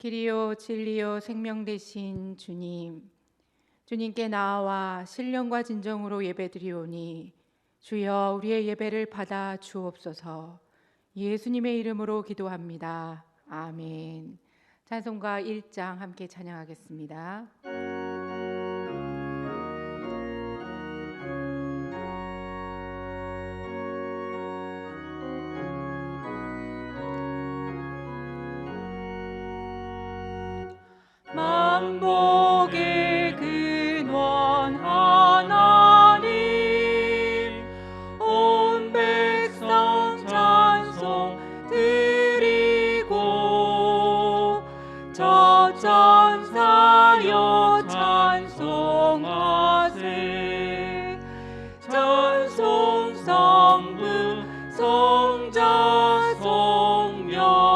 길이요 진리요 생명 되신 주님, 주님께 나아와 신령과 진정으로 예배드리오니 주여 우리의 예배를 받아 주옵소서. 예수님의 이름으로 기도합니다. 아멘. 찬송가 1장 함께 찬양하겠습니다. 만복의 근원 하나님, 온 백성 찬송 드리고 저 천사여 찬송하세. 전송 성부 성자 성령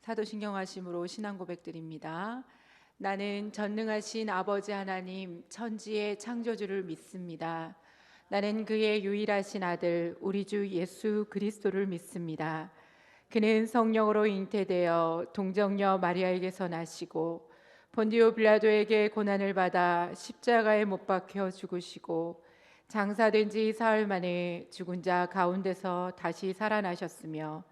사도신경하심으로 신앙 고백드립니다. 나는 전능하신 아버지 하나님 천지의 창조주를 믿습니다. 나는 그의 유일하신 아들 우리 주 예수 그리스도를 믿습니다. 그는 성령으로 잉태되어 동정녀 마리아에게서 나시고 본디오 빌라도에게 고난을 받아 십자가에 못 박혀 죽으시고 장사된 지 사흘 만에 죽은 자 가운데서 다시 살아나셨으며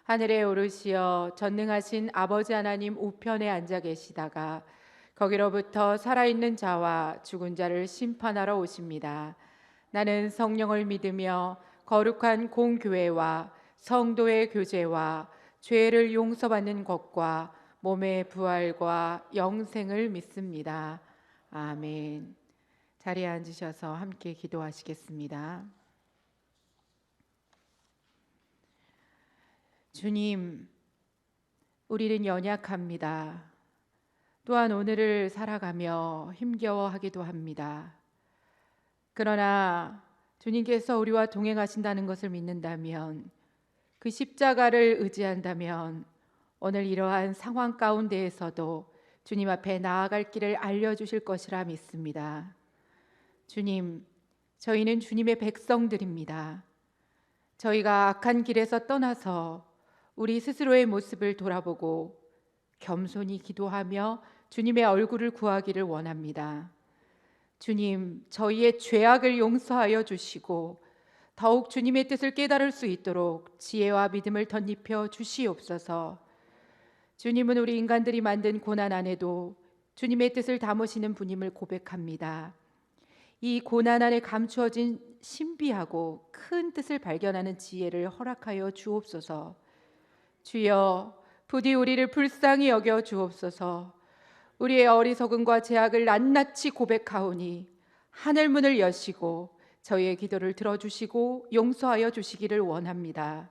하늘에 오르시어 전능하신 아버지 하나님 우편에 앉아 계시다가 거기로부터 살아있는 자와 죽은 자를 심판하러 오십니다. 나는 성령을 믿으며 거룩한 공교회와 성도의 교제와 죄를 용서받는 것과 몸의 부활과 영생을 믿습니다. 아멘. 자리에 앉으셔서 함께 기도하시겠습니다. 주님, 우리는 연약합니다. 또한 오늘을 살아가며 힘겨워하기도 합니다. 그러나 주님께서 우리와 동행하신다는 것을 믿는다면, 그 십자가를 의지한다면 오늘 이러한 상황 가운데에서도 주님 앞에 나아갈 길을 알려주실 것이라 믿습니다. 주님, 저희는 주님의 백성들입니다. 저희가 악한 길에서 떠나서 우리 스스로의 모습을 돌아보고 겸손히 기도하며 주님의 얼굴을 구하기를 원합니다. 주님, 저희의 죄악을 용서하여 주시고 더욱 주님의 뜻을 깨달을 수 있도록 지혜와 믿음을 덧입혀 주시옵소서. 주님은 우리 인간들이 만든 고난 안에도 주님의 뜻을 담으시는 분임을 고백합니다. 이 고난 안에 감추어진 신비하고 큰 뜻을 발견하는 지혜를 허락하여 주옵소서. 주여, 부디 우리를 불쌍히 여겨 주옵소서. 우리의 어리석음과 죄악을 낱낱이 고백하오니 하늘 문을 여시고 저희의 기도를 들어주시고 용서하여 주시기를 원합니다.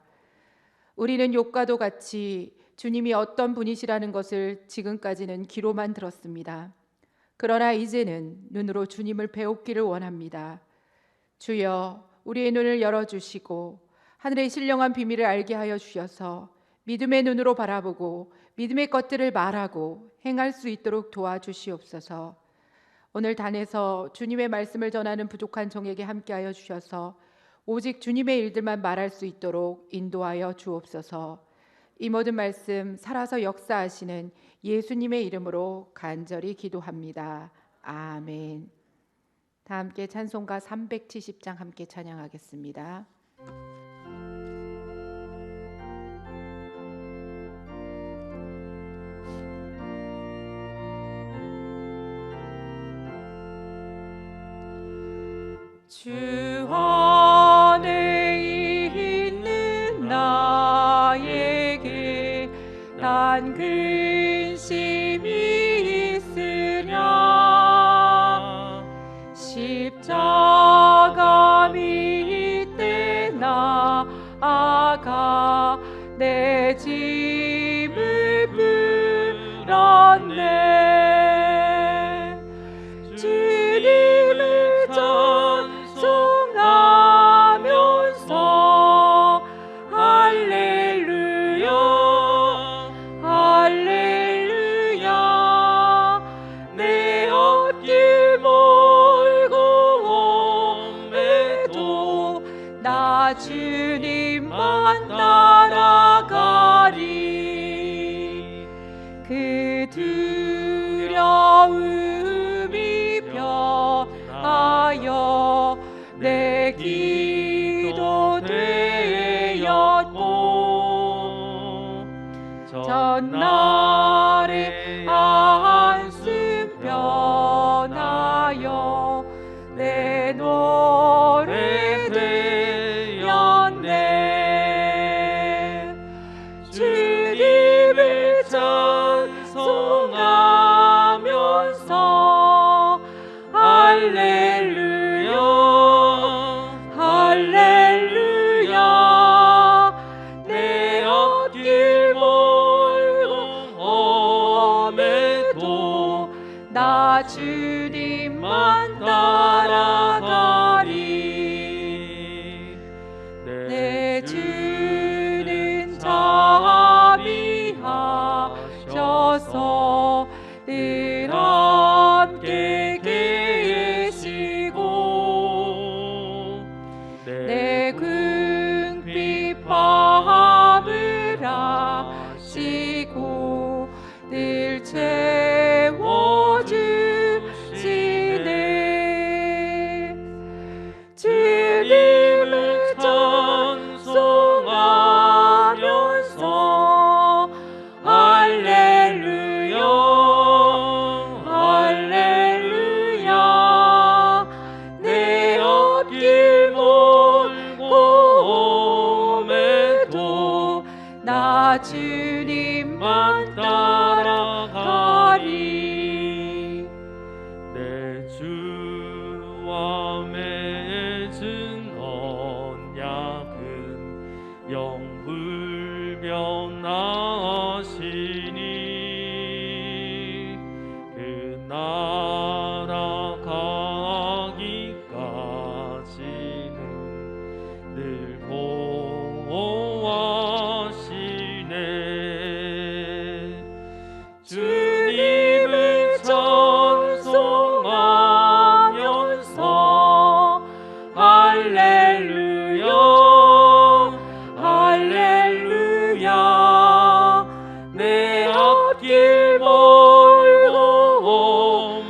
우리는 욕과도 같이 주님이 어떤 분이시라는 것을 지금까지는 귀로만 들었습니다. 그러나 이제는 눈으로 주님을 배우기를 원합니다. 주여, 우리의 눈을 열어주시고 하늘의 신령한 비밀을 알게 하여 주셔서 믿음의 눈으로 바라보고 믿음의 것들을 말하고 행할 수 있도록 도와주시옵소서. 오늘 단에서 주님의 말씀을 전하는 부족한 종에게 함께하여 주셔서 오직 주님의 일들만 말할 수 있도록 인도하여 주옵소서. 이 모든 말씀 살아서 역사하시는 예수님의 이름으로 간절히 기도합니다. 아멘. 다 함께 찬송가 370장 함께 찬양하겠습니다. 주 안에 있는 나에게 단 근심이 있으랴. 십자가 밑에 나아가 내 짐을 풀었네. 주님을 찬송하면서 할렐루야 할렐루야. 내 앞길 멀고 그 두려움이 변하여 내 기도 되었고 전날의 한숨 변하여 내 노래 되었네. 주님을 찬송하면서 할렐루야 할렐루야 내 앞길 멀음에도 나 주님만 따라가리. 내 주는 자비하셔서 늘 함께 계시고 내 궁핍 밤을 아시고 늘 채워주시네. 주님을 찬송하면서 할렐루야 할렐루야 내 앞길 멀고 험해도 나 주님만 따라가리. 내 주와 맺은 언약은 영불변하시니 그 나라 가기까지는 늘 보호하시네. 주님을 찬송하면서 할렐루야 할렐루야 내 앞길 멀고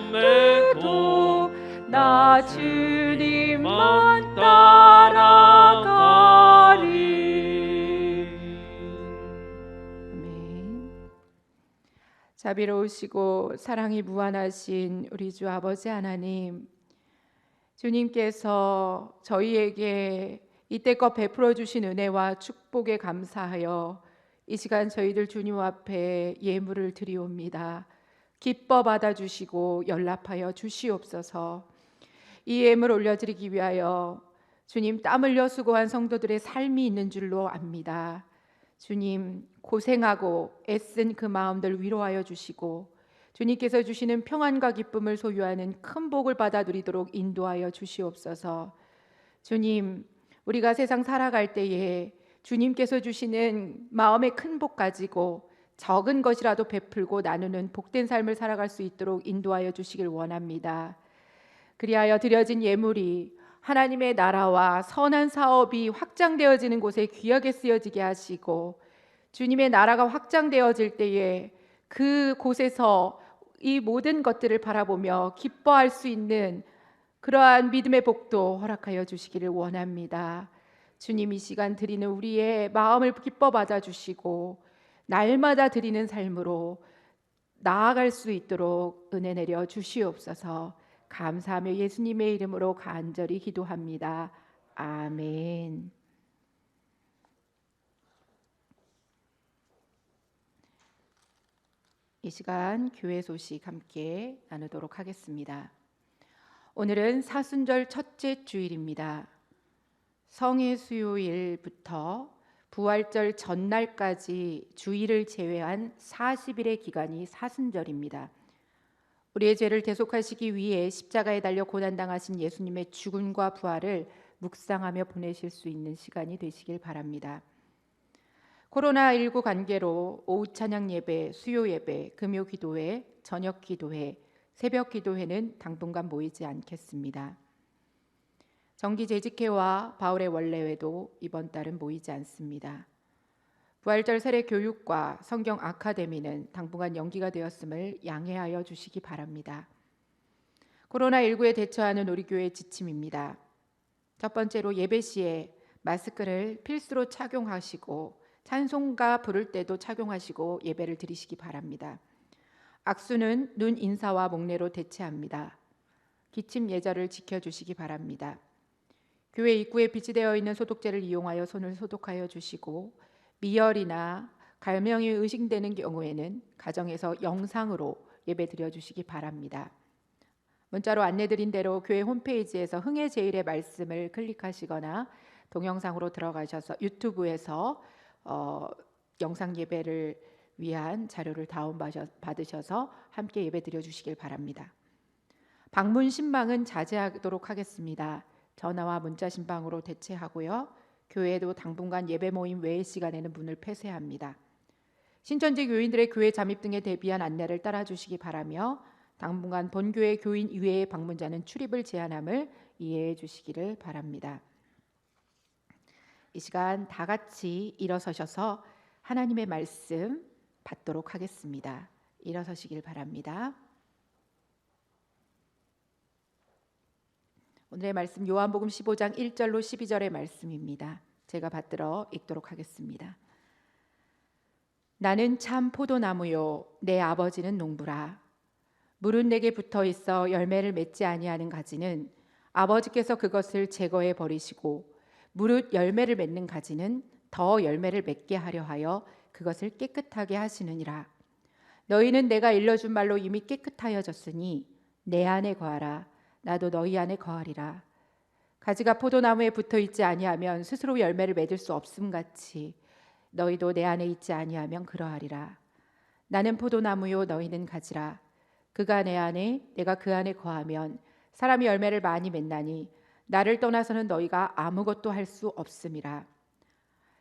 험해도 나 주님만 따라가리. 아멘. 자비로우시고 사랑이 무한하신 우리 주 아버지 하나님, 주님께서 저희에게 이때껏 베풀어 주신 은혜와 축복에 감사하여 이 시간 저희들 주님 앞에 예물을 드리옵니다. 기뻐 받아주시고 연락하여 주시옵소서. 이 예물 올려드리기 위하여 주님 땀 흘려 수고한 성도들의 삶이 있는 줄로 압니다. 주님 고생하고 애쓴 그 마음들 위로하여 주시고 주님께서 주시는 평안과 기쁨을 소유하는 큰 복을 받아 누리도록 인도하여 주시옵소서. 주님, 우리가 세상 살아갈 때에 주님께서 주시는 마음의 큰 복 가지고 적은 것이라도 베풀고 나누는 복된 삶을 살아갈 수 있도록 인도하여 주시길 원합니다. 그리하여 드려진 예물이 하나님의 나라와 선한 사업이 확장되어지는 곳에 귀하게 쓰여지게 하시고 주님의 나라가 확장되어질 때에 그 곳에서 이 모든 것들을 바라보며 기뻐할 수 있는 그러한 믿음의 복도 허락하여 주시기를 원합니다. 주님, 이 시간 드리는 우리의 마음을 기뻐 받아주시고 날마다 드리는 삶으로 나아갈 수 있도록 은혜 내려 주시옵소서. 감사하며 예수님의 이름으로 간절히 기도합니다. 아멘. 이 시간 교회 소식 함께 나누도록 하겠습니다. 오늘은 사순절 첫째 주일입니다. 성의 수요일부터 부활절 전날까지 주일을 제외한 40일의 기간이 사순절입니다. 우리의 죄를 대속하시기 위해 십자가에 달려 고난당하신 예수님의 죽음과 부활을 묵상하며 보내실 수 있는 시간이 되시길 바랍니다. 코로나19 관계로 오후 찬양 예배, 수요 예배, 금요 기도회, 저녁 기도회, 새벽 기도회는 당분간 모이지 않겠습니다. 정기 재직회와 바울의 원래회도 이번 달은 모이지 않습니다. 부활절 세례 교육과 성경 아카데미는 당분간 연기가 되었음을 양해하여 주시기 바랍니다. 코로나19에 대처하는 우리 교회의 지침입니다. 첫 번째로 예배 시에 마스크를 필수로 착용하시고 찬송가 부를 때도 착용하시고 예배를 드리시기 바랍니다. 악수는 눈 인사와 목례로 대체합니다. 기침 예절을 지켜주시기 바랍니다. 교회 입구에 비치되어 있는 소독제를 이용하여 손을 소독하여 주시고 미열이나 갈명이 의심되는 경우에는 가정에서 영상으로 예배 드려주시기 바랍니다. 문자로 안내드린 대로 교회 홈페이지에서 흥의 제일의 말씀을 클릭하시거나 동영상으로 들어가셔서 유튜브에서 영상 예배를 위한 자료를 다운받으셔서 함께 예배 드려주시길 바랍니다. 방문 신방은 자제하도록 하겠습니다. 전화와 문자 신방으로 대체하고요. 교회도 당분간 예배 모임 외의 시간에는 문을 폐쇄합니다. 신천지 교인들의 교회 잠입 등에 대비한 안내를 따라주시기 바라며 당분간 본교회 교인 이외의 방문자는 출입을 제한함을 이해해 주시기를 바랍니다. 이 시간 다 같이 일어서셔서 하나님의 말씀 받도록 하겠습니다. 일어서시길 바랍니다. 오늘의 말씀 요한복음 15장 1절로 12절의 말씀입니다. 제가 받들어 읽도록 하겠습니다. 나는 참 포도나무요 내 아버지는 농부라. 물은 내게 붙어 있어 열매를 맺지 아니하는 가지는 아버지께서 그것을 제거해 버리시고 무릇 열매를 맺는 가지는 더 열매를 맺게 하려 하여 그것을 깨끗하게 하시느니라. 너희는 내가 일러준 말로 이미 깨끗하여졌으니 내 안에 거하라. 나도 너희 안에 거하리라. 가지가 포도나무에 붙어 있지 아니하면 스스로 열매를 맺을 수 없음 같이 너희도 내 안에 있지 아니하면 그러하리라. 나는 포도나무요 너희는 가지라. 그가 내 안에 내가 그 안에 거하면 사람이 열매를 많이 맺나니 나를 떠나서는 너희가 아무것도 할 수 없음이라.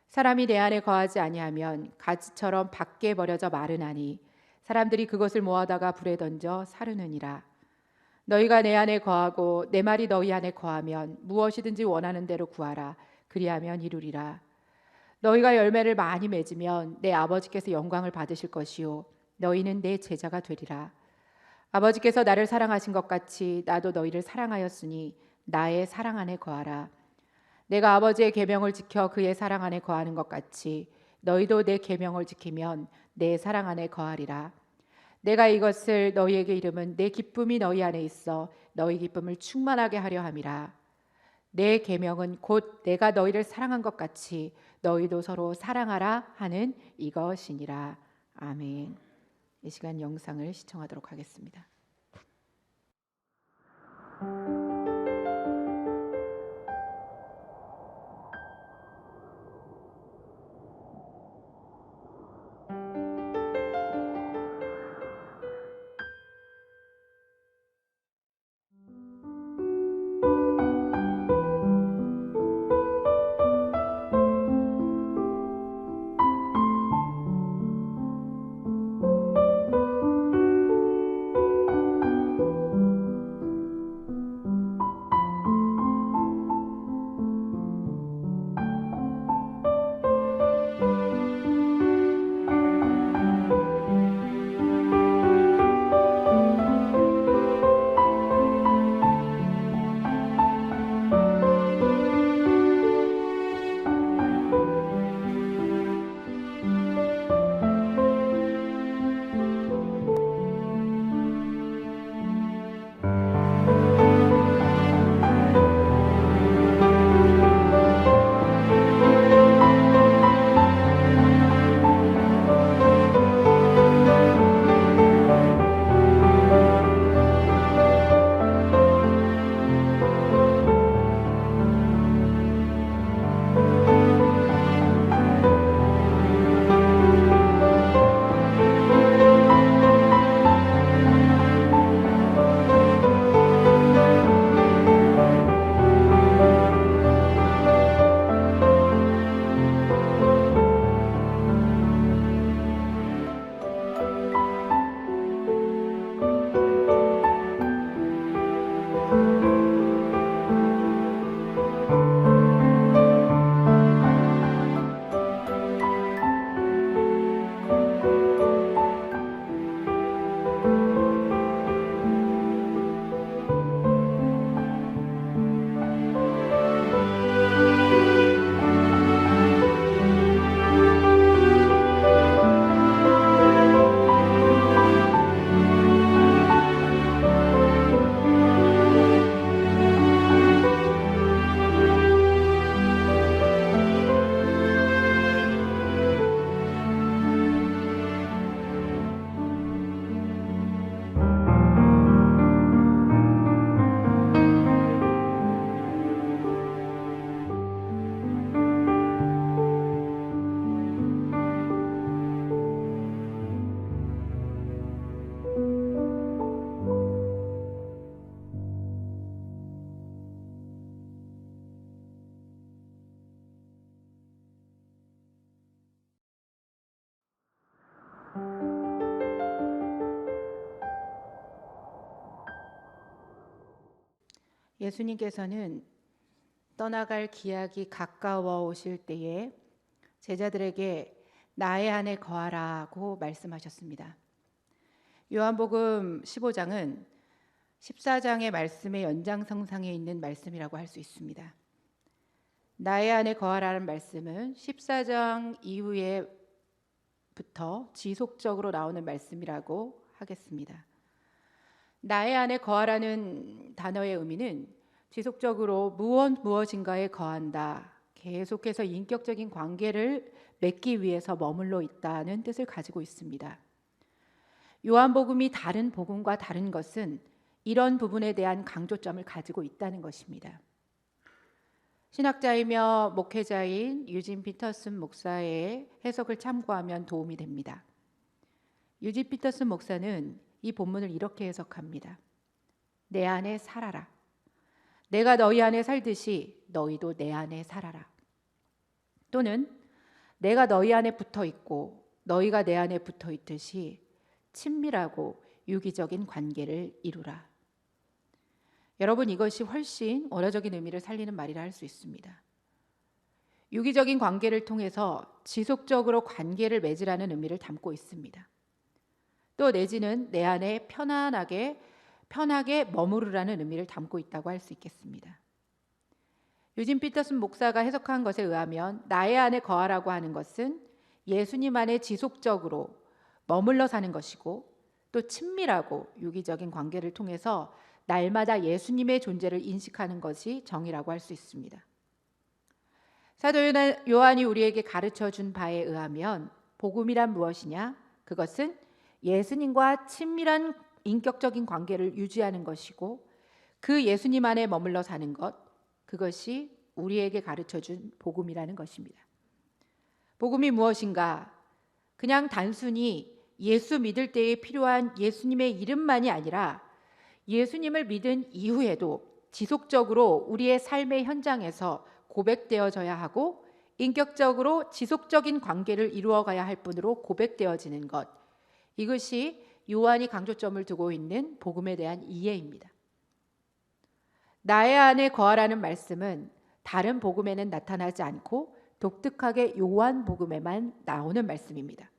사람이 내 안에 거하지 아니하면 가지처럼 밖에 버려져 마르나니 사람들이 그것을 모아다가 불에 던져 사르느니라. 너희가 내 안에 거하고 내 말이 너희 안에 거하면 무엇이든지 원하는 대로 구하라. 그리하면 이루리라. 너희가 열매를 많이 맺으면 내 아버지께서 영광을 받으실 것이요 너희는 내 제자가 되리라. 아버지께서 나를 사랑하신 것 같이 나도 너희를 사랑하였으니 나의 사랑 안에 거하라. 내가 아버지의 계명을 지켜 그의 사랑 안에 거하는 것 같이 너희도 내 계명을 지키면 내 사랑 안에 거하리라. 내가 이것을 너희에게 이름은 내 기쁨이 너희 안에 있어 너희 기쁨을 충만하게 하려 함이라. 내 계명은 곧 내가 너희를 사랑한 것 같이 너희도 서로 사랑하라 하는 이것이니라. 아멘. 이 시간 영상을 시청하도록 하겠습니다. 예수님께서는 떠나갈 기약이 가까워 오실 때에 제자들에게 나의 안에 거하라고 말씀하셨습니다. 요한복음 15장은 14장의 말씀의 연장선상에 있는 말씀이라고 할 수 있습니다. 나의 안에 거하라는 말씀은 14장 이후에부터 지속적으로 나오는 말씀이라고 하겠습니다. 나의 안에 거하라는 단어의 의미는 지속적으로 무엇인가에 거한다, 계속해서 인격적인 관계를 맺기 위해서 머물러 있다는 뜻을 가지고 있습니다. 요한복음이 다른 복음과 다른 것은 이런 부분에 대한 강조점을 가지고 있다는 것입니다. 신학자이며 목회자인 유진 피터슨 목사의 해석을 참고하면 도움이 됩니다. 유진 피터슨 목사는 이 본문을 이렇게 해석합니다. 내 안에 살아라. 내가 너희 안에 살듯이 너희도 내 안에 살아라. 또는 내가 너희 안에 붙어 있고 너희가 내 안에 붙어 있듯이 친밀하고 유기적인 관계를 이루라. 여러분, 이것이 훨씬 원어적인 의미를 살리는 말이라 할 수 있습니다. 유기적인 관계를 통해서 지속적으로 관계를 맺으라는 의미를 담고 있습니다. 또 내지는 내 안에 편하게 머무르라는 의미를 담고 있다고 할 수 있겠습니다. 유진 피터슨 목사가 해석한 것에 의하면 나의 안에 거하라고 하는 것은 예수님 안에 지속적으로 머물러 사는 것이고 또 친밀하고 유기적인 관계를 통해서 날마다 예수님의 존재를 인식하는 것이 정의라고 할 수 있습니다. 사도 요한이 우리에게 가르쳐 준 바에 의하면 복음이란 무엇이냐? 그것은 예수님과 친밀한 인격적인 관계를 유지하는 것이고 그 예수님 안에 머물러 사는 것, 그것이 우리에게 가르쳐 준 복음이라는 것입니다. 복음이 무엇인가? 그냥 단순히 예수 믿을 때에 필요한 예수님의 이름만이 아니라 예수님을 믿은 이후에도 지속적으로 우리의 삶의 현장에서 고백되어져야 하고 인격적으로 지속적인 관계를 이루어가야 할 분으로 고백되어지는 것, 이것이 요한이 강조점을 두고 있는 복음에 대한 이해입니다. 나의 안에 거하라는 말씀은 다른 복음에는 나타나지 않고 독특하게 요한 복음에만 나오는 말씀입니다.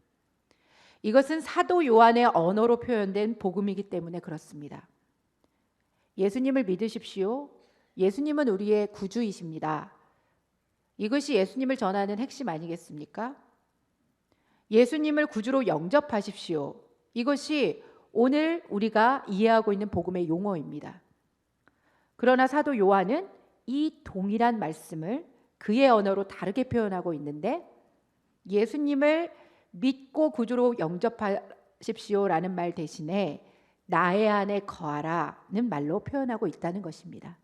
이것은 사도 요한의 언어로 표현된 복음이기 때문에 그렇습니다. 예수님을 믿으십시오. 예수님은 우리의 구주이십니다. 이것이 예수님을 전하는 핵심 아니겠습니까? 예수님을 구주로 영접하십시오. 이것이 오늘 우리가 이해하고 있는 복음의 용어입니다. 그러나 사도 요한은 이 동일한 말씀을 그의 언어로 다르게 표현하고 있는데 예수님을 믿고 구주로 영접하십시오라는 말 대신에 나의 안에 거하라는 말로 표현하고 있다는 것입니다.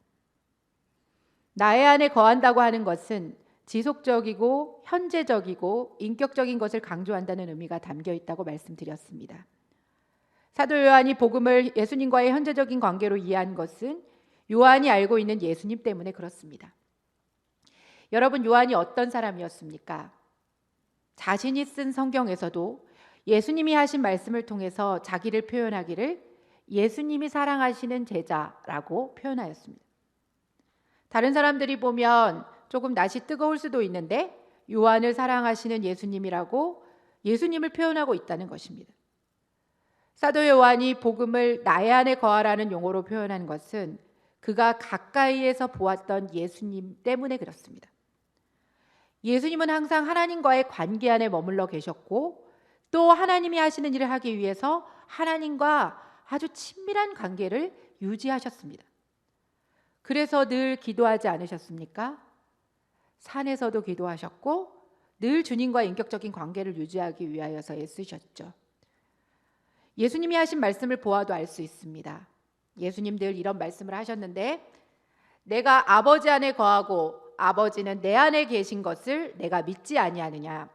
나의 안에 거한다고 하는 것은 지속적이고 현재적이고 인격적인 것을 강조한다는 의미가 담겨 있다고 말씀드렸습니다. 사도 요한이 복음을 예수님과의 현재적인 관계로 이해한 것은 요한이 알고 있는 예수님 때문에 그렇습니다. 여러분, 요한이 어떤 사람이었습니까? 자신이 쓴 성경에서도 예수님이 하신 말씀을 통해서 자기를 표현하기를 예수님이 사랑하시는 제자라고 표현하였습니다. 다른 사람들이 보면 조금 낯이 뜨거울 수도 있는데 요한을 사랑하시는 예수님이라고 예수님을 표현하고 있다는 것입니다. 사도 요한이 복음을 나의 안에 거하라는 용어로 표현한 것은 그가 가까이에서 보았던 예수님 때문에 그렇습니다. 예수님은 항상 하나님과의 관계 안에 머물러 계셨고 또 하나님이 하시는 일을 하기 위해서 하나님과 아주 친밀한 관계를 유지하셨습니다. 그래서 늘 기도하지 않으셨습니까? 산에서도 기도하셨고 늘 주님과 인격적인 관계를 유지하기 위하여서 애쓰셨죠. 예수님이 하신 말씀을 보아도 알 수 있습니다. 예수님 늘 이런 말씀을 하셨는데 내가 아버지 안에 거하고 아버지는 내 안에 계신 것을 내가 믿지 아니하느냐.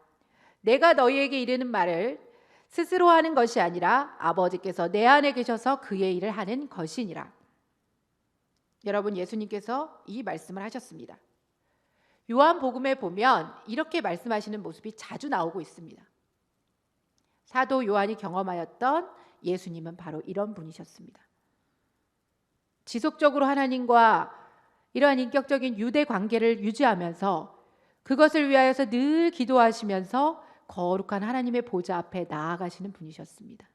내가 너희에게 이르는 말을 스스로 하는 것이 아니라 아버지께서 내 안에 계셔서 그의 일을 하는 것이니라. 여러분, 예수님께서 이 말씀을 하셨습니다. 요한복음에 보면 이렇게 말씀하시는 모습이 자주 나오고 있습니다. 사도 요한이 경험하였던 예수님은 바로 이런 분이셨습니다. 지속적으로 하나님과 이러한 인격적인 유대 관계를 유지하면서 그것을 위하여서 늘 기도하시면서 거룩한 하나님의 보좌 앞에 나아가시는 분이셨습니다.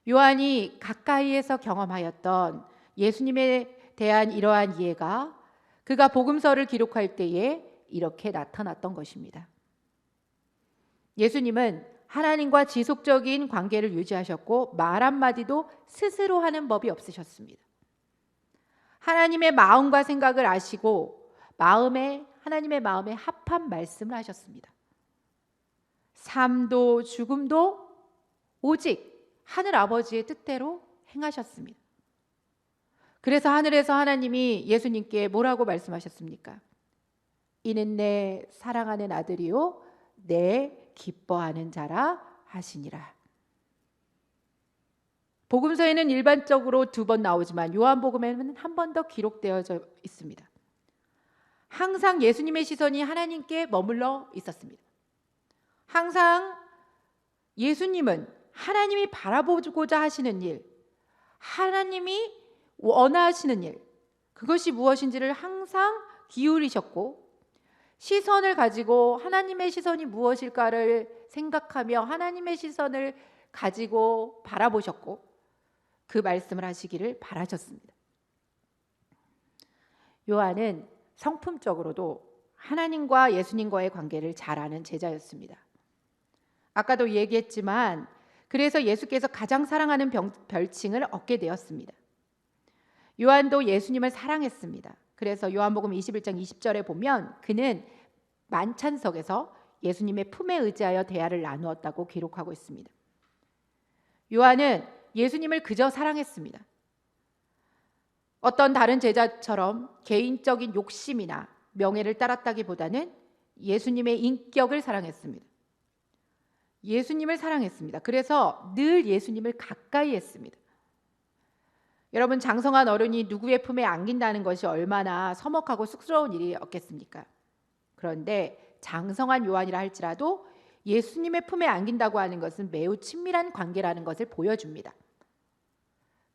요한이 가까이에서 경험하였던 예수님에 대한 이러한 이해가 그가 복음서를 기록할 때에 이렇게 나타났던 것입니다. 예수님은 하나님과 지속적인 관계를 유지하셨고 말 한마디도 스스로 하는 법이 없으셨습니다. 하나님의 마음과 생각을 아시고 하나님의 마음에 합한 말씀을 하셨습니다. 삶도 죽음도 오직 하늘 아버지의 뜻대로 행하셨습니다. 그래서 하늘에서 하나님이 예수님께 뭐라고 말씀하셨습니까? 이는 내 사랑하는 아들이요 내 기뻐하는 자라 하시니라. 복음서에는 일반적으로 2번 나오지만 요한복음에는 한 번 더 기록되어져 있습니다. 항상 예수님의 시선이 하나님께 머물러 있었습니다. 항상 예수님은 하나님이 바라보고자 하시는 일, 하나님이 원하시는 일, 그것이 무엇인지를 항상 기울이셨고 시선을 가지고 하나님의 시선이 무엇일까를 생각하며 하나님의 시선을 가지고 바라보셨고 그 말씀을 하시기를 바라셨습니다. 요한은 성품적으로도 하나님과 예수님과의 관계를 잘 아는 제자였습니다. 아까도 얘기했지만 그래서 예수께서 가장 사랑하는 별칭을 얻게 되었습니다. 요한도 예수님을 사랑했습니다. 그래서 요한복음 21장 20절에 보면 그는 만찬석에서 예수님의 품에 의지하여 대화를 나누었다고 기록하고 있습니다. 요한은 예수님을 그저 사랑했습니다. 어떤 다른 제자처럼 개인적인 욕심이나 명예를 따랐다기보다는 예수님의 인격을 사랑했습니다. 예수님을 사랑했습니다. 그래서 늘 예수님을 가까이 했습니다. 여러분, 장성한 어른이 누구의 품에 안긴다는 것이 얼마나 서먹하고 쑥스러운 일이었겠습니까? 그런데 장성한 요한이라 할지라도 예수님의 품에 안긴다고 하는 것은 매우 친밀한 관계라는 것을 보여줍니다.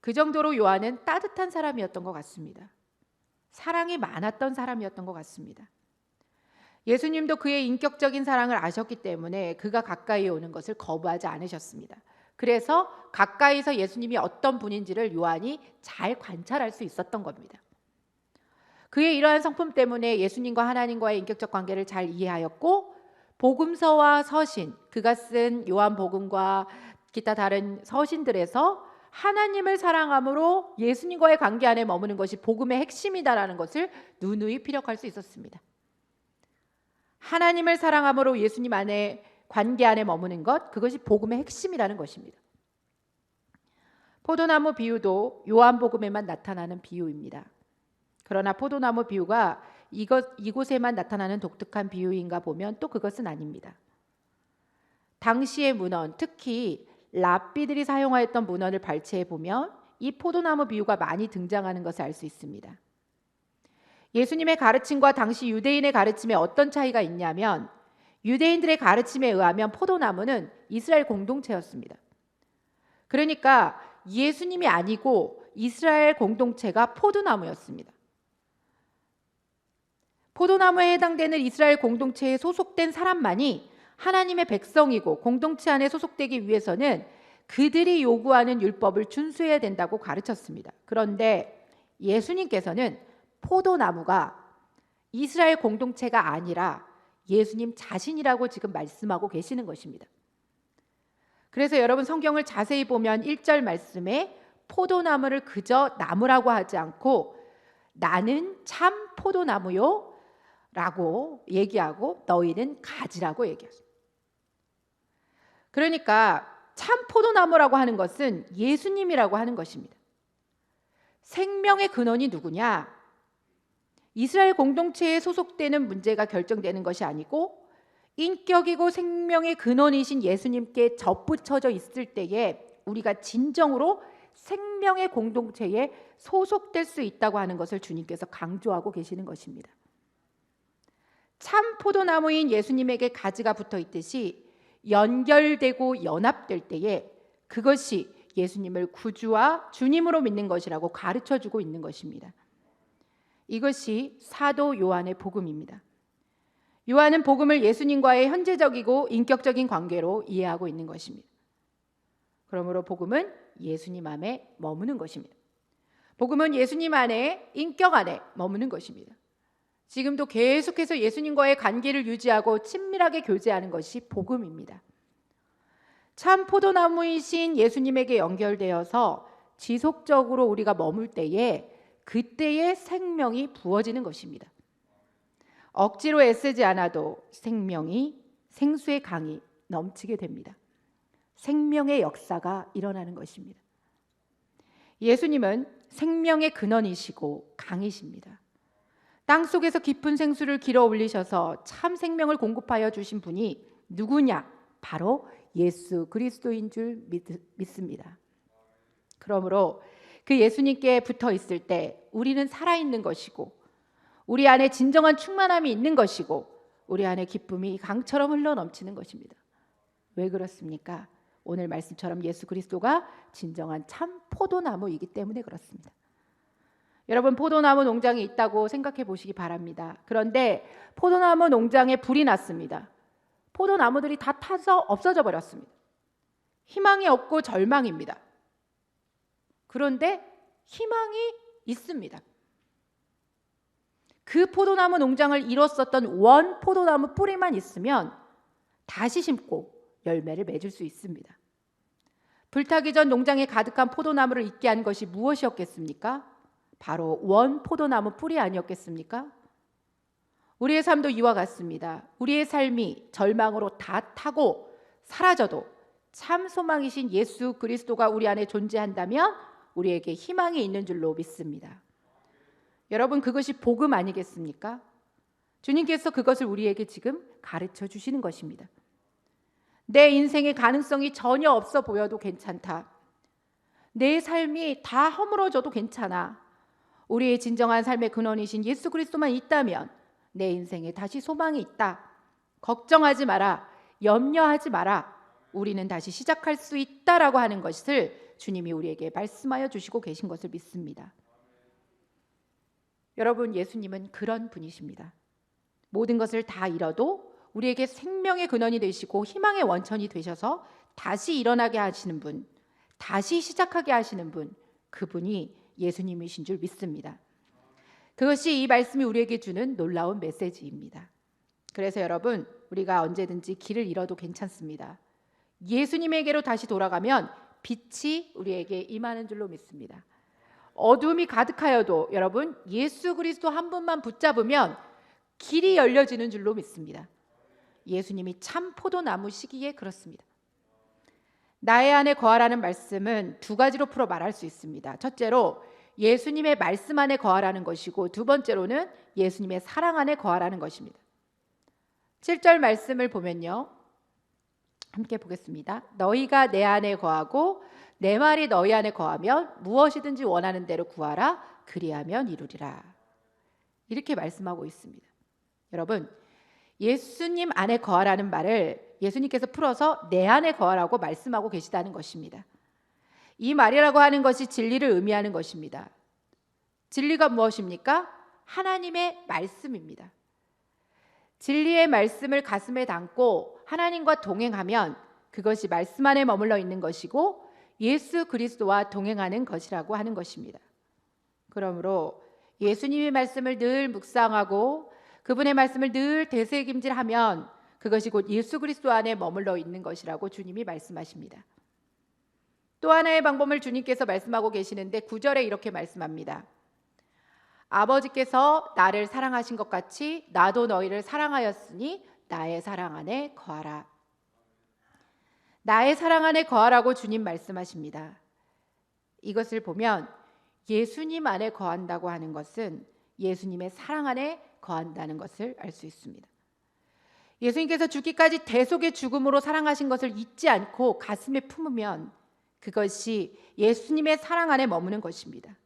그 정도로 요한은 따뜻한 사람이었던 것 같습니다. 사랑이 많았던 사람이었던 것 같습니다. 예수님도 그의 인격적인 사랑을 아셨기 때문에 그가 가까이 오는 것을 거부하지 않으셨습니다. 그래서 가까이서 예수님이 어떤 분인지를 요한이 잘 관찰할 수 있었던 겁니다. 그의 이러한 성품 때문에 예수님과 하나님과의 인격적 관계를 잘 이해하였고 복음서와 서신, 그가 쓴 요한복음과 기타 다른 서신들에서 하나님을 사랑함으로 예수님과의 관계 안에 머무는 것이 복음의 핵심이다라는 것을 누누이 피력할 수 있었습니다. 하나님을 사랑함으로 예수님 안에 관계 안에 머무는 것, 그것이 복음의 핵심이라는 것입니다. 포도나무 비유도 요한복음에만 나타나는 비유입니다. 그러나 포도나무 비유가 이곳에만 나타나는 독특한 비유인가 보면 또 그것은 아닙니다. 당시의 문헌, 특히 랍비들이 사용하였던 문헌을 발췌해 보면 이 포도나무 비유가 많이 등장하는 것을 알 수 있습니다. 예수님의 가르침과 당시 유대인의 가르침에 어떤 차이가 있냐면 유대인들의 가르침에 의하면 포도나무는 이스라엘 공동체였습니다. 그러니까 예수님이 아니고 이스라엘 공동체가 포도나무였습니다. 포도나무에 해당되는 이스라엘 공동체에 소속된 사람만이 하나님의 백성이고 공동체 안에 소속되기 위해서는 그들이 요구하는 율법을 준수해야 된다고 가르쳤습니다. 그런데 예수님께서는 포도나무가 이스라엘 공동체가 아니라 예수님 자신이라고 지금 말씀하고 계시는 것입니다. 그래서 여러분 성경을 자세히 보면 1절 말씀에 포도나무를 그저 나무라고 하지 않고 나는 참 포도나무요 라고 얘기하고 너희는 가지라고 얘기했습니다. 그러니까 참 포도나무라고 하는 것은 예수님이라고 하는 것입니다. 생명의 근원이 누구냐? 이스라엘 공동체에 소속되는 문제가 결정되는 것이 아니고 인격이고 생명의 근원이신 예수님께 접붙여져 있을 때에 우리가 진정으로 생명의 공동체에 소속될 수 있다고 하는 것을 주님께서 강조하고 계시는 것입니다. 참 포도나무인 예수님에게 가지가 붙어 있듯이 연결되고 연합될 때에 그것이 예수님을 구주와 주님으로 믿는 것이라고 가르쳐주고 있는 것입니다. 이것이 사도 요한의 복음입니다. 요한은 복음을 예수님과의 현재적이고 인격적인 관계로 이해하고 있는 것입니다. 그러므로 복음은 예수님 안에 머무는 것입니다. 복음은 예수님 안에, 인격 안에 머무는 것입니다. 지금도 계속해서 예수님과의 관계를 유지하고 친밀하게 교제하는 것이 복음입니다. 참 포도나무이신 예수님에게 연결되어서 지속적으로 우리가 머물 때에 그때의 생명이 부어지는 것입니다. 억지로 애쓰지 않아도 생수의 강이 넘치게 됩니다. 생명의 역사가 일어나는 것입니다. 예수님은 생명의 근원이시고 강이십니다. 땅속에서 깊은 생수를 길어 올리셔서 참 생명을 공급하여 주신 분이 누구냐? 바로 예수 그리스도인 줄 믿습니다. 그러므로 그 예수님께 붙어 있을 때 우리는 살아있는 것이고 우리 안에 진정한 충만함이 있는 것이고 우리 안에 기쁨이 강처럼 흘러넘치는 것입니다. 왜 그렇습니까? 오늘 말씀처럼 예수 그리스도가 진정한 참 포도나무이기 때문에 그렇습니다. 여러분, 포도나무 농장이 있다고 생각해 보시기 바랍니다. 그런데 포도나무 농장에 불이 났습니다. 포도나무들이 다 타서 없어져 버렸습니다. 희망이 없고 절망입니다. 그런데 희망이 있습니다. 그 포도나무 농장을 이뤘었던 원 포도나무 뿌리만 있으면 다시 심고 열매를 맺을 수 있습니다. 불타기 전 농장에 가득한 포도나무를 있게 한 것이 무엇이었겠습니까? 바로 원 포도나무 뿌리 아니었겠습니까? 우리의 삶도 이와 같습니다. 우리의 삶이 절망으로 다 타고 사라져도 참 소망이신 예수 그리스도가 우리 안에 존재한다면 우리에게 희망이 있는 줄로 믿습니다. 여러분, 그것이 복음 아니겠습니까? 주님께서 그것을 우리에게 지금 가르쳐 주시는 것입니다. 내 인생의 가능성이 전혀 없어 보여도 괜찮다. 내 삶이 다 허물어져도 괜찮아. 우리의 진정한 삶의 근원이신 예수 그리스도만 있다면 내 인생에 다시 소망이 있다. 걱정하지 마라. 염려하지 마라. 우리는 다시 시작할 수 있다라고 하는 것을 주님이 우리에게 말씀하여 주시고 계신 것을 믿습니다. 여러분, 예수님은 그런 분이십니다. 모든 것을 다 잃어도 우리에게 생명의 근원이 되시고 희망의 원천이 되셔서 다시 일어나게 하시는 분, 다시 시작하게 하시는 분, 그분이 예수님이신 줄 믿습니다. 그것이 이 말씀이 우리에게 주는 놀라운 메시지입니다. 그래서 여러분, 우리가 언제든지 길을 잃어도 괜찮습니다. 예수님에게로 다시 돌아가면 빛이 우리에게 임하는 줄로 믿습니다. 어둠이 가득하여도 여러분, 예수 그리스도 한 분만 붙잡으면 길이 열려지는 줄로 믿습니다. 예수님이 참 포도나무시기에 그렇습니다. 나의 안에 거하라는 말씀은 두 가지로 풀어 말할 수 있습니다. 첫째로 예수님의 말씀 안에 거하라는 것이고, 두 번째로는 예수님의 사랑 안에 거하라는 것입니다. 7절 말씀을 보면요, 함께 보겠습니다. 너희가 내 안에 거하고 내 말이 너희 안에 거하면 무엇이든지 원하는 대로 구하라. 그리하면 이루리라. 이렇게 말씀하고 있습니다. 여러분, 예수님 안에 거하라는 말을 예수님께서 풀어서 내 안에 거하라고 말씀하고 계시다는 것입니다. 이 말이라고 하는 것이 진리를 의미하는 것입니다. 진리가 무엇입니까? 하나님의 말씀입니다. 진리의 말씀을 가슴에 담고 하나님과 동행하면 그것이 말씀 안에 머물러 있는 것이고 예수 그리스도와 동행하는 것이라고 하는 것입니다. 그러므로 예수님의 말씀을 늘 묵상하고 그분의 말씀을 늘 되새김질하면 그것이 곧 예수 그리스도 안에 머물러 있는 것이라고 주님이 말씀하십니다. 또 하나의 방법을 주님께서 말씀하고 계시는데 9절에 이렇게 말씀합니다. 아버지께서 나를 사랑하신 것 같이 나도 너희를 사랑하였으니 나의 사랑 안에 거하라. 나의 사랑 안에 거하라고 주님 말씀하십니다. 이것을 보면 예수님 안에 거한다고 하는 것은 예수님의 사랑 안에 거한다는 것을 알 수 있습니다. 예수님께서 죽기까지 대속의 죽음으로 사랑하신 것을 잊지 않고 가슴에 품으면 그것이 예수님의 사랑 안에 머무는 것입니다.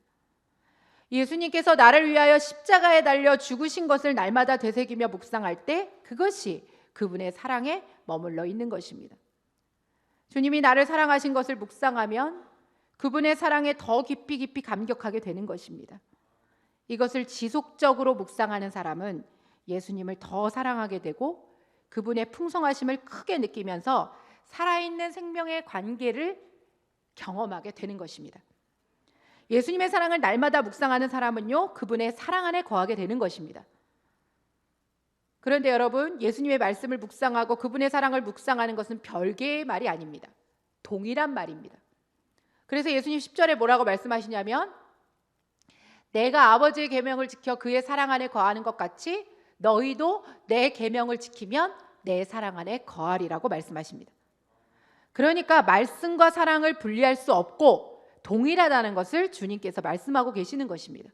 예수님께서 나를 위하여 십자가에 달려 죽으신 것을 날마다 되새기며 묵상할 때 그것이 그분의 사랑에 머물러 있는 것입니다. 주님이 나를 사랑하신 것을 묵상하면 그분의 사랑에 더 깊이 감격하게 되는 것입니다. 이것을 지속적으로 묵상하는 사람은 예수님을 더 사랑하게 되고 그분의 풍성하심을 크게 느끼면서 살아있는 생명의 관계를 경험하게 되는 것입니다. 예수님의 사랑을 날마다 묵상하는 사람은요, 그분의 사랑 안에 거하게 되는 것입니다. 그런데 여러분, 예수님의 말씀을 묵상하고 그분의 사랑을 묵상하는 것은 별개의 말이 아닙니다. 동일한 말입니다. 그래서 예수님 10절에 뭐라고 말씀하시냐면, 내가 아버지의 계명을 지켜 그의 사랑 안에 거하는 것 같이 너희도 내 계명을 지키면 내 사랑 안에 거하리라고 말씀하십니다. 그러니까 말씀과 사랑을 분리할 수 없고 동일하다는 것을 주님께서 말씀하고 계시는 것입니다.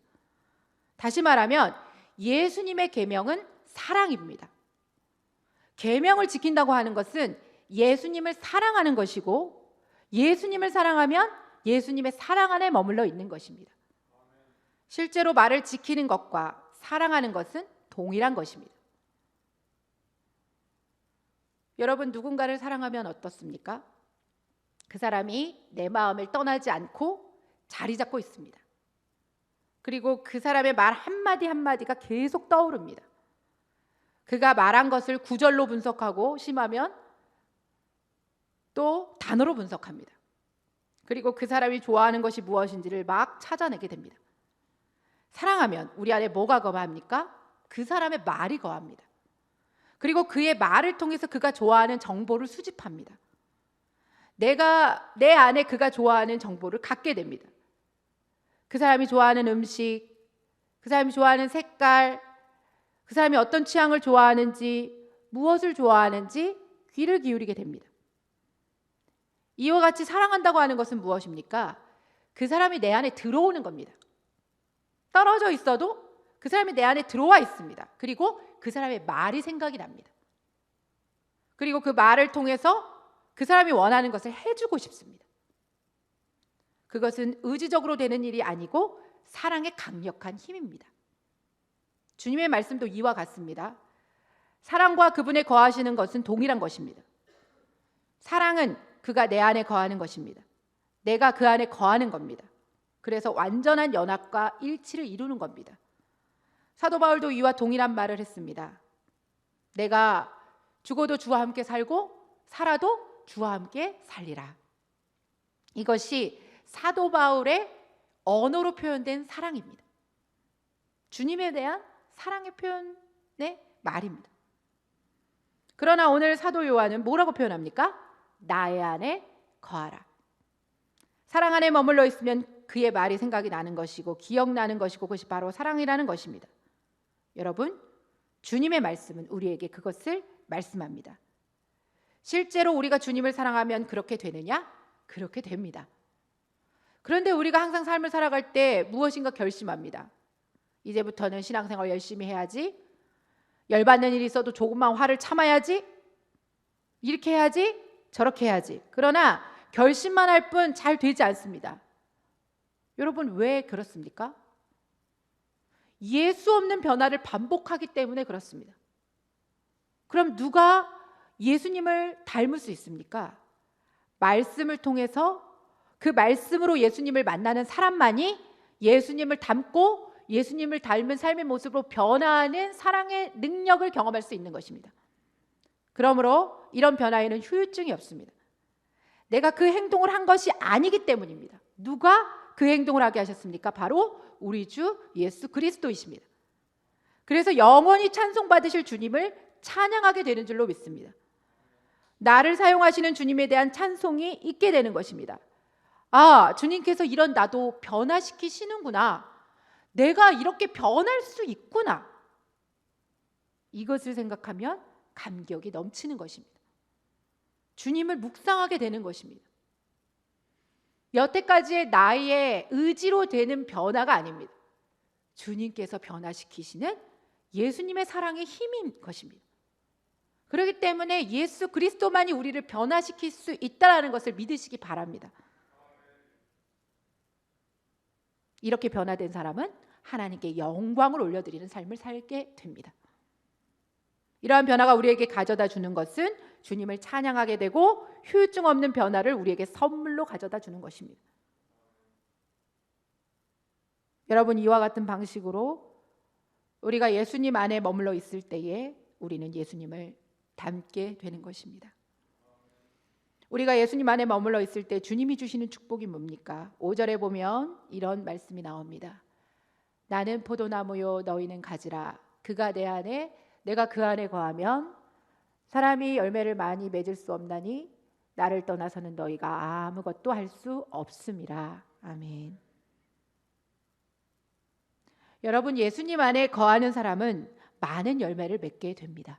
다시 말하면 예수님의 계명은 사랑입니다. 계명을 지킨다고 하는 것은 예수님을 사랑하는 것이고, 예수님을 사랑하면 예수님의 사랑 안에 머물러 있는 것입니다. 실제로 말을 지키는 것과 사랑하는 것은 동일한 것입니다. 여러분, 누군가를 사랑하면 어떻습니까? 그 사람이 내 마음을 떠나지 않고 자리 잡고 있습니다. 그리고 그 사람의 말 한마디 한마디가 계속 떠오릅니다. 그가 말한 것을 구절로 분석하고 심하면 또 단어로 분석합니다. 그리고 그 사람이 좋아하는 것이 무엇인지를 막 찾아내게 됩니다. 사랑하면 우리 안에 뭐가 거합니까? 그 사람의 말이 거합니다. 그리고 그의 말을 통해서 그가 좋아하는 정보를 수집합니다. 내가 내 안에 그가 좋아하는 정보를 갖게 됩니다. 그 사람이 좋아하는 음식, 그 사람이 좋아하는 색깔, 그 사람이 어떤 취향을 좋아하는지, 무엇을 좋아하는지 귀를 기울이게 됩니다. 이와 같이 사랑한다고 하는 것은 무엇입니까? 그 사람이 내 안에 들어오는 겁니다. 떨어져 있어도 그 사람이 내 안에 들어와 있습니다. 그리고 그 사람의 말이 생각이 납니다. 그리고 그 말을 통해서 그 사람이 원하는 것을 해주고 싶습니다. 그것은 의지적으로 되는 일이 아니고 사랑의 강력한 힘입니다. 주님의 말씀도 이와 같습니다. 사랑과 그분에 거하시는 것은 동일한 것입니다. 사랑은 그가 내 안에 거하는 것입니다. 내가 그 안에 거하는 겁니다. 그래서 완전한 연합과 일치를 이루는 겁니다. 사도 바울도 이와 동일한 말을 했습니다. 내가 죽어도 주와 함께 살고 살아도 주와 함께 살리라. 이것이 사도 바울의 언어로 표현된 사랑입니다. 주님에 대한 사랑의 표현의 말입니다. 그러나 오늘 사도 요한은 뭐라고 표현합니까? 나의 안에 거하라. 사랑 안에 머물러 있으면 그의 말이 생각이 나는 것이고 기억나는 것이고 그것이 바로 사랑이라는 것입니다. 여러분, 주님의 말씀은 우리에게 그것을 말씀합니다. 실제로 우리가 주님을 사랑하면 그렇게 되느냐? 그렇게 됩니다. 그런데 우리가 항상 삶을 살아갈 때 무엇인가 결심합니다. 이제부터는 신앙생활 열심히 해야지, 열받는 일이 있어도 조금만 화를 참아야지, 이렇게 해야지, 저렇게 해야지. 그러나 결심만 할 뿐 잘 되지 않습니다. 여러분, 왜 그렇습니까? 예수 없는 변화를 반복하기 때문에 그렇습니다. 그럼 누가 예수님을 닮을 수 있습니까? 말씀을 통해서 그 말씀으로 예수님을 만나는 사람만이 예수님을 닮고 예수님을 닮은 삶의 모습으로 변화하는 사랑의 능력을 경험할 수 있는 것입니다. 그러므로 이런 변화에는 후유증이 없습니다. 내가 그 행동을 한 것이 아니기 때문입니다. 누가 그 행동을 하게 하셨습니까? 바로 우리 주 예수 그리스도이십니다. 그래서 영원히 찬송받으실 주님을 찬양하게 되는 줄로 믿습니다. 나를 사용하시는 주님에 대한 찬송이 있게 되는 것입니다. 아, 주님께서 이런 나도 변화시키시는구나. 내가 이렇게 변할 수 있구나. 이것을 생각하면 감격이 넘치는 것입니다. 주님을 묵상하게 되는 것입니다. 여태까지의 나의 의지로 되는 변화가 아닙니다. 주님께서 변화시키시는 예수님의 사랑의 힘인 것입니다. 그렇기 때문에 예수 그리스도만이 우리를 변화시킬 수 있다는 것을 믿으시기 바랍니다. 이렇게 변화된 사람은 하나님께 영광을 올려드리는 삶을 살게 됩니다. 이러한 변화가 우리에게 가져다 주는 것은 주님을 찬양하게 되고 후유증 없는 변화를 우리에게 선물로 가져다 주는 것입니다. 여러분, 이와 같은 방식으로 우리가 예수님 안에 머물러 있을 때에 우리는 예수님을 닮게 되는 것입니다. 우리가 예수님 안에 머물러 있을 때 주님이 주시는 축복이 뭡니까? 5절에 보면 이런 말씀이 나옵니다. 나는 포도나무요 너희는 가지라. 그가 내 안에 내가 그 안에 거하면 사람이 열매를 많이 맺을 수 없나니 나를 떠나서는 너희가 아무것도 할 수 없음이라. 아멘. 여러분, 예수님 안에 거하는 사람은 많은 열매를 맺게 됩니다.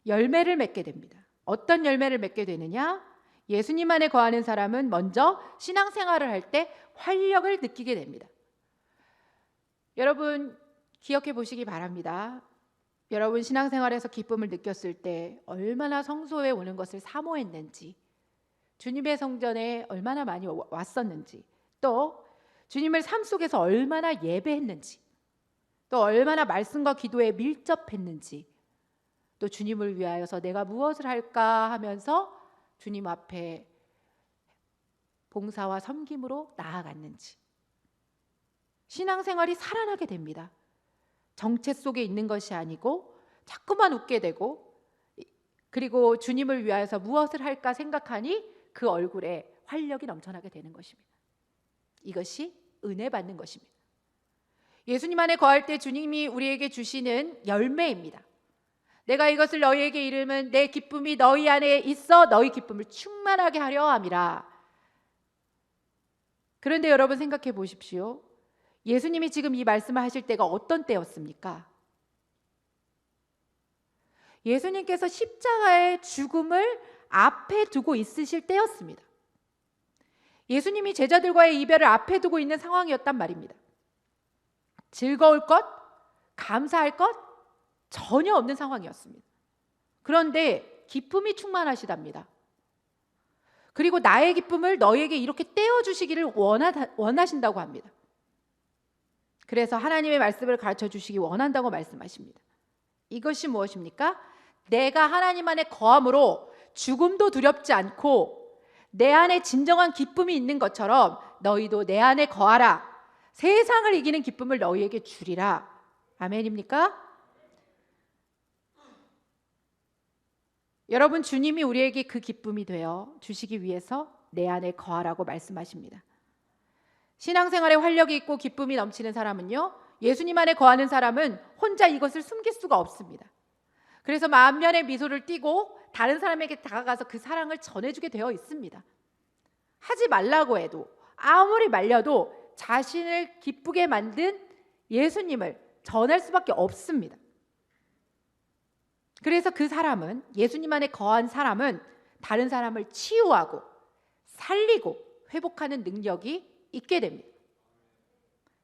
열매를 맺게 됩니다. 어떤 열매를 맺게 되느냐? 예수님 안에 거하는 사람은 먼저 신앙생활을 할 때 활력을 느끼게 됩니다. 여러분, 기억해 보시기 바랍니다. 여러분, 신앙생활에서 기쁨을 느꼈을 때 얼마나 성소에 오는 것을 사모했는지, 주님의 성전에 얼마나 많이 왔었는지, 또 주님을 삶 속에서 얼마나 예배했는지, 또 얼마나 말씀과 기도에 밀접했는지, 또 주님을 위하여서 내가 무엇을 할까 하면서 주님 앞에 봉사와 섬김으로 나아갔는지, 신앙생활이 살아나게 됩니다. 정체 속에 있는 것이 아니고 자꾸만 웃게 되고, 그리고 주님을 위하여서 무엇을 할까 생각하니 그 얼굴에 활력이 넘쳐나게 되는 것입니다. 이것이 은혜 받는 것입니다. 예수님 안에 거할 때 주님이 우리에게 주시는 열매입니다. 내가 이것을 너희에게 이르면 내 기쁨이 너희 안에 있어 너희 기쁨을 충만하게 하려 함이라. 그런데 여러분, 생각해 보십시오. 예수님이 지금 이 말씀을 하실 때가 어떤 때였습니까? 예수님께서 십자가의 죽음을 앞에 두고 있으실 때였습니다. 예수님이 제자들과의 이별을 앞에 두고 있는 상황이었단 말입니다. 즐거울 것, 감사할 것 전혀 없는 상황이었습니다. 그런데 기쁨이 충만하시답니다. 그리고 나의 기쁨을 너희에게 이렇게 떼어주시기를 원하신다고 합니다. 그래서 하나님의 말씀을 가르쳐 주시기 원한다고 말씀하십니다. 이것이 무엇입니까? 내가 하나님 안에 거함으로 죽음도 두렵지 않고 내 안에 진정한 기쁨이 있는 것처럼 너희도 내 안에 거하라. 세상을 이기는 기쁨을 너희에게 주리라. 아멘입니까? 여러분, 주님이 우리에게 그 기쁨이 되어 주시기 위해서 내 안에 거하라고 말씀하십니다. 신앙생활에 활력이 있고 기쁨이 넘치는 사람은요, 예수님 안에 거하는 사람은 혼자 이것을 숨길 수가 없습니다. 그래서 만면의 미소를 띠고 다른 사람에게 다가가서 그 사랑을 전해주게 되어 있습니다. 하지 말라고 해도, 아무리 말려도 자신을 기쁘게 만든 예수님을 전할 수밖에 없습니다. 그래서 그 사람은, 예수님 안에 거한 사람은 다른 사람을 치유하고 살리고 회복하는 능력이 있게 됩니다.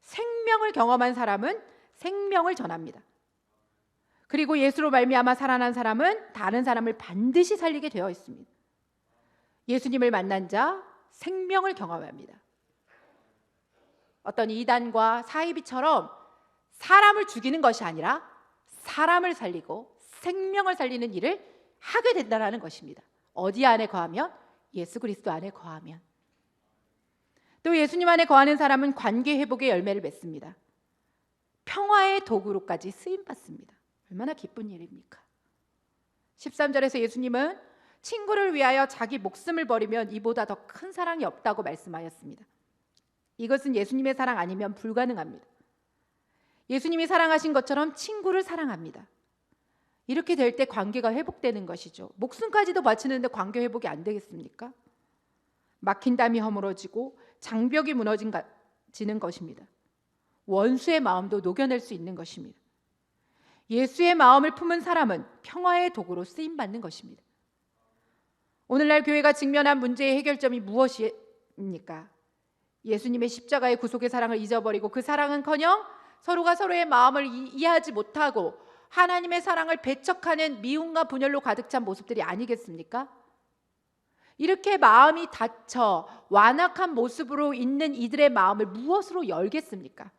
생명을 경험한 사람은 생명을 전합니다. 그리고 예수로 말미암아 살아난 사람은 다른 사람을 반드시 살리게 되어 있습니다. 예수님을 만난 자 생명을 경험합니다. 어떤 이단과 사이비처럼 사람을 죽이는 것이 아니라 사람을 살리고 생명을 살리는 일을 하게 된다는 것입니다. 어디 안에 거하면? 예수 그리스도 안에 거하면. 또 예수님 안에 거하는 사람은 관계 회복의 열매를 맺습니다. 평화의 도구로까지 쓰임받습니다. 얼마나 기쁜 일입니까? 13절에서 예수님은 친구를 위하여 자기 목숨을 버리면 이보다 더 큰 사랑이 없다고 말씀하였습니다. 이것은 예수님의 사랑 아니면 불가능합니다. 예수님이 사랑하신 것처럼 친구를 사랑합니다. 이렇게 될 때 관계가 회복되는 것이죠. 목숨까지도 바치는데 관계 회복이 안 되겠습니까? 막힌 담이 허물어지고 장벽이 무너지는 것입니다. 원수의 마음도 녹여낼 수 있는 것입니다. 예수의 마음을 품은 사람은 평화의 도구로 쓰임받는 것입니다. 오늘날 교회가 직면한 문제의 해결점이 무엇입니까? 예수님의 십자가의 구속의 사랑을 잊어버리고 그 사랑은커녕 서로가 서로의 마음을 이해하지 못하고 하나님의 사랑을 배척하는 미움과 분열로 가득 찬 모습들이 아니겠습니까? 이렇게 마음이 닫혀 완악한 모습으로 있는 이들의 마음을 무엇으로 열겠습니까?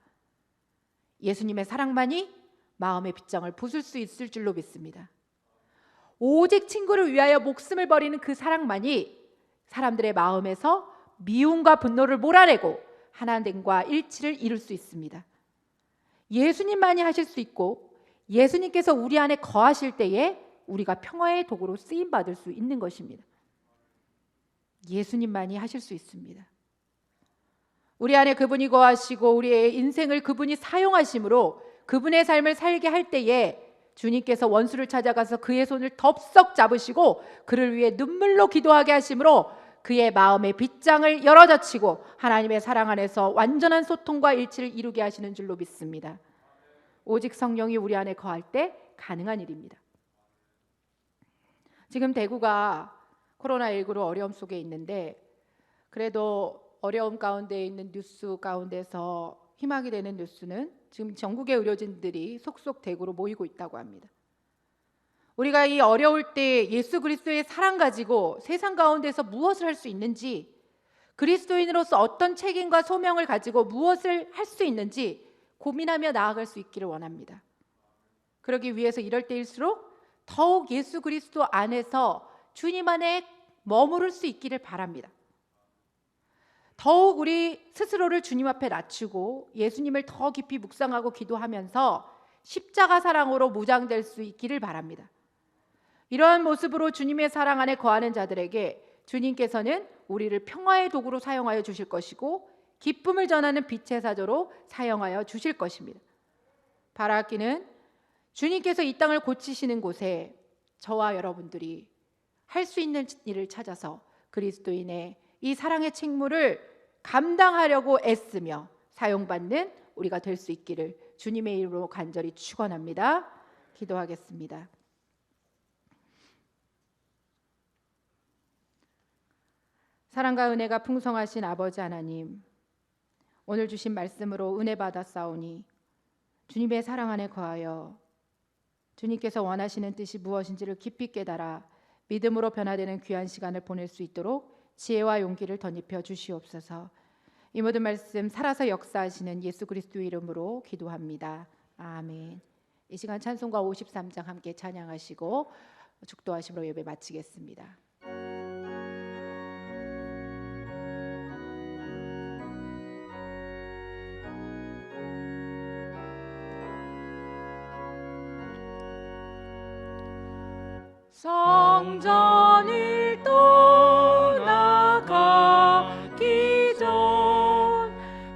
예수님의 사랑만이 마음의 빗장을 부술 수 있을 줄로 믿습니다. 오직 친구를 위하여 목숨을 버리는 그 사랑만이 사람들의 마음에서 미움과 분노를 몰아내고 하나님과 일치를 이룰 수 있습니다. 예수님만이 하실 수 있고 예수님께서 우리 안에 거하실 때에 우리가 평화의 도구로 쓰임 받을 수 있는 것입니다. 예수님만이 하실 수 있습니다. 우리 안에 그분이 거하시고 우리의 인생을 그분이 사용하심으로 그분의 삶을 살게 할 때에 주님께서 원수를 찾아가서 그의 손을 덥석 잡으시고 그를 위해 눈물로 기도하게 하심으로 그의 마음의 빗장을 열어젖히고 하나님의 사랑 안에서 완전한 소통과 일치를 이루게 하시는 줄로 믿습니다. 오직 성령이 우리 안에 거할 때 가능한 일입니다. 지금 대구가 코로나19로 어려움 속에 있는데 그래도 어려움 가운데 있는 뉴스 가운데서 희망이 되는 뉴스는 지금 전국의 의료진들이 속속 대구로 모이고 있다고 합니다. 우리가 이 어려울 때 예수 그리스도의 사랑 가지고 세상 가운데서 무엇을 할 수 있는지, 그리스도인으로서 어떤 책임과 소명을 가지고 무엇을 할 수 있는지 고민하며 나아갈 수 있기를 원합니다. 그러기 위해서 이럴 때일수록 더욱 예수 그리스도 안에서 주님 안에 머무를 수 있기를 바랍니다. 더욱 우리 스스로를 주님 앞에 낮추고 예수님을 더 깊이 묵상하고 기도하면서 십자가 사랑으로 무장될 수 있기를 바랍니다. 이러한 모습으로 주님의 사랑 안에 거하는 자들에게 주님께서는 우리를 평화의 도구로 사용하여 주실 것이고 기쁨을 전하는 빛의 사조로 사용하여 주실 것입니다. 바라기는 주님께서 이 땅을 고치시는 곳에 저와 여러분들이 할 수 있는 일을 찾아서 그리스도인의 이 사랑의 책무를 감당하려고 애쓰며 사용받는 우리가 될 수 있기를 주님의 이름으로 간절히 축원합니다. 기도하겠습니다. 사랑과 은혜가 풍성하신 아버지 하나님, 오늘 주신 말씀으로 은혜 받아 싸우니 주님의 사랑 안에 거하여 주님께서 원하시는 뜻이 무엇인지를 깊이 깨달아 믿음으로 변화되는 귀한 시간을 보낼 수 있도록 지혜와 용기를 덧입혀 주시옵소서. 이 모든 말씀 살아서 역사하시는 예수 그리스도의 이름으로 기도합니다. 아멘. 이 시간 찬송가 53장 함께 찬양하시고 축도하심으로 예배 마치겠습니다. 성전을 떠나가기 전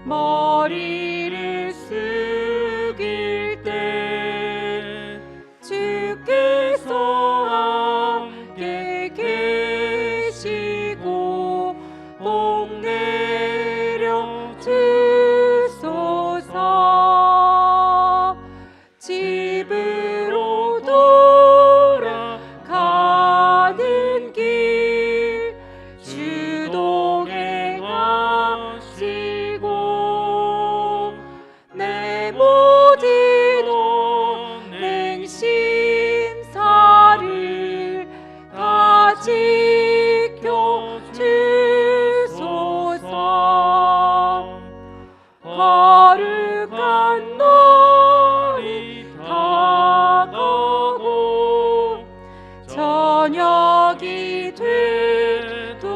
머리를 숙일 때 주께서 함께 계시고 복 내려 주소서. 집으로 가는 길 주도 행하시고 내 모든 행심사를 다 지켜 주소서. 거룩한 날이 다가고 저녁이 되도록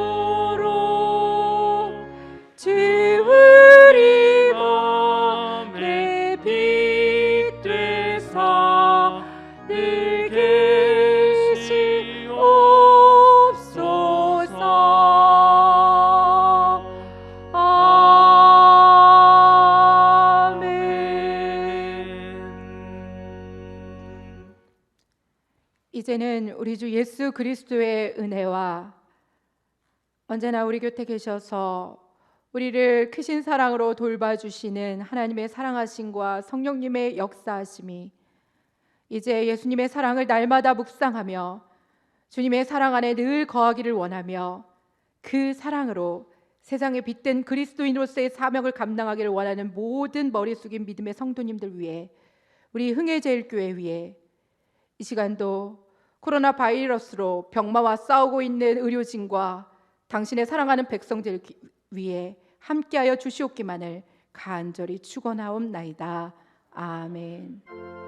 주 우리 맘에 빛 되사 늘 계시옵소서. 아멘. 이제는 우리 주 예수 그리스도의 은혜와 언제나 우리 곁에 계셔서 우리를 크신 사랑으로 돌봐주시는 하나님의 사랑하심과 성령님의 역사하심이 이제 예수님의 사랑을 날마다 묵상하며 주님의 사랑 안에 늘 거하기를 원하며 그 사랑으로 세상에 빛된 그리스도인으로서의 사명을 감당하기를 원하는 모든 머리 숙인 믿음의 성도님들 위해, 우리 흥해제일교회 위해 이 시간도 코로나 바이러스로 병마와 싸우고 있는 의료진과 당신의 사랑하는 백성들 위해 함께하여 주시옵기만을 간절히 축원하옵나이다. 아멘.